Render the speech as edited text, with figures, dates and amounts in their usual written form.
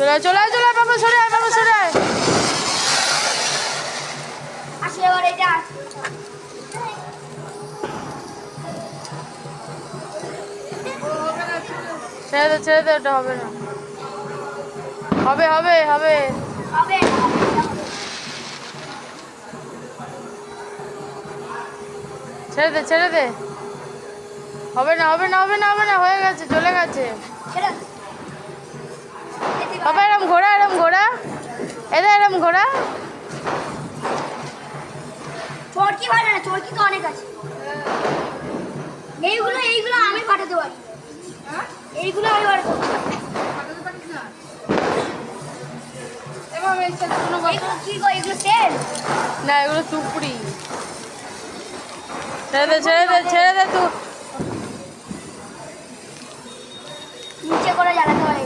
চলে চলে চলে বাবা সরে আয়, বাবা সরে আয়। আসে এবার এটা ছেড়ে দে ওটা হবে না। হবে হবে হবে হবে ছেড়ে দে। হবে না হবে না হবে না হবে না, হয়ে গেছে, চলে গেছে। ছেড়ে বাবা এরম ঘোড়া এরম ঘোড়া। চরকি ভালো না, চরকি তো অনেক আছে। এইগুলো আমি পাঠাতে পারি। এইগুলো আমি পাঠাতে পারি। এগুলো কি গো, এগুলো তেল? না এগুলো টুকরি। ছেড়ে দে তুই। নিচে করে জ্বালাতে পারে।